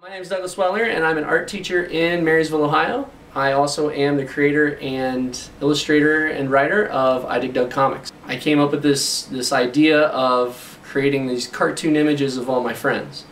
My name is Douglas Weller, and I'm an art teacher in Marysville, Ohio. I also am the creator and illustrator and writer of I Dig Dug Comics. I came up with this idea of creating these cartoon images of all my friends.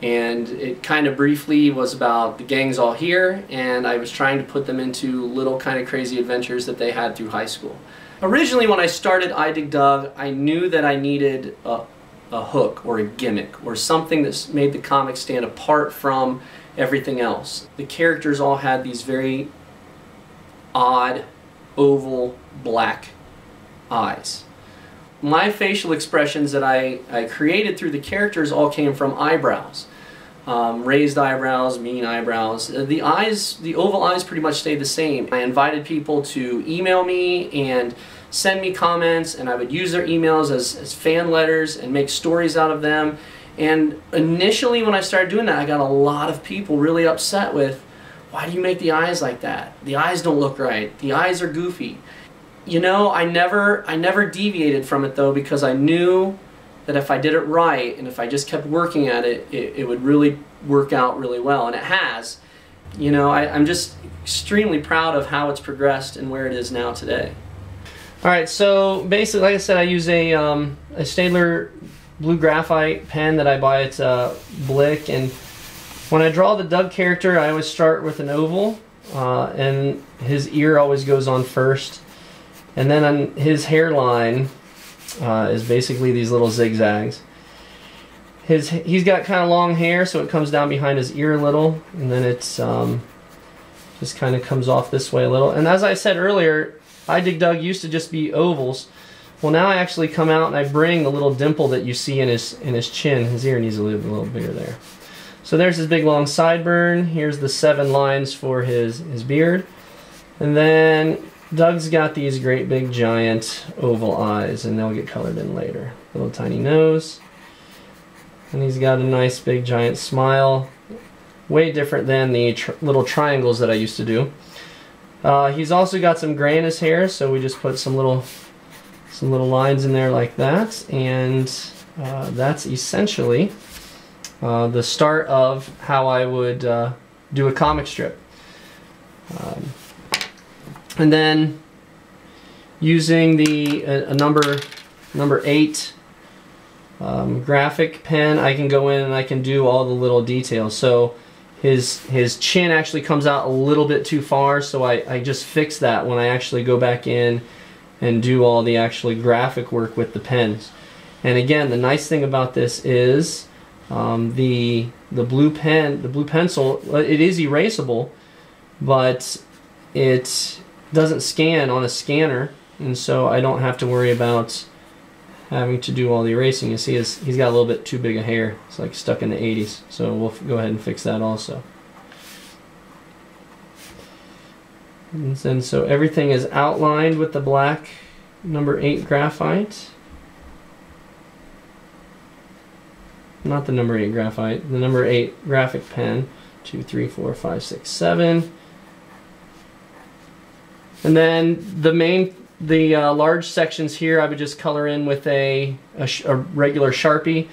And it kind of briefly was about the gang's all here, and I was trying to put them into little kind of crazy adventures that they had through high school. Originally, when I started I Dig Dug, I knew that I needed a hook or a gimmick or something that made the comic stand apart from everything else. The characters all had these very odd, oval, black eyes. My facial expressions that I created through the characters all came from eyebrows. Raised eyebrows, mean eyebrows. The eyes, the oval eyes pretty much stayed the same. I invited people to email me and send me comments, and I would use their emails as fan letters and make stories out of them. And initially when I started doing that, I got a lot of people really upset with, why do you make the eyes like that? The eyes don't look right. The eyes are goofy. You know, I never deviated from it though, because I knew that if I did it right and if I just kept working at it, it would really work out really well, and it has. You know, I'm just extremely proud of how it's progressed and where it is now today. Alright, so basically, like I said, I use a Staedtler blue graphite pen that I buy at Blick, and when I draw the Doug character, I always start with an oval, and his ear always goes on first. And then on his hairline is basically these little zigzags. He's got kind of long hair, so it comes down behind his ear a little, and then it's just kind of comes off this way a little. And as I said earlier, I Dig Dug used to just be ovals. Well, now I actually come out and I bring the little dimple that you see in his chin. His ear needs a little bigger there. So there's his big long sideburn. Here's the 7 lines for his beard, and then Doug's got these great big giant oval eyes, and they'll get colored in later. Little tiny nose. And he's got a nice big giant smile. Way different than the little triangles that I used to do. He's also got some gray in his hair, so we just put some little lines in there like that. And that's essentially the start of how I would do a comic strip. And then using the number 8 graphic pen, I can go in and I can do all the little details. So his chin actually comes out a little bit too far, so I just fix that when I actually go back in and do all the actually graphic work with the pens. And again, the nice thing about this is the blue pencil, it is erasable, but it doesn't scan on a scanner, and so I don't have to worry about having to do all the erasing. You see he's got a little bit too big a hair. It's like stuck in the 80s, so we'll go ahead and fix that also. And then so everything is outlined with the black number 8 graphite. Not the number 8 graphite, the number 8 graphic pen. 2, 3, 4, 5, 6, 7. And then the large sections here I would just color in with a regular Sharpie.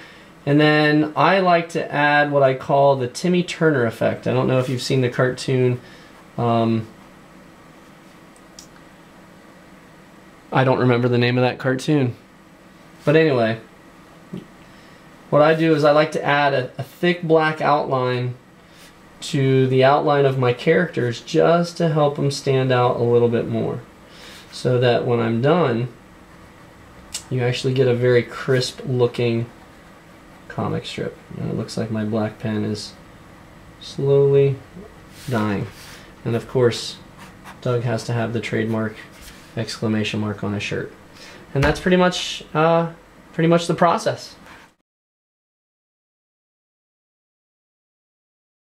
And then I like to add what I call the Timmy Turner effect. I don't know if you've seen the cartoon. I don't remember the name of that cartoon. But anyway, what I do is I like to add a thick black outline to the outline of my characters just to help them stand out a little bit more, so that when I'm done you actually get a very crisp looking comic strip. And it looks like my black pen is slowly dying, and of course Doug has to have the trademark exclamation mark on his shirt, and that's pretty much the process.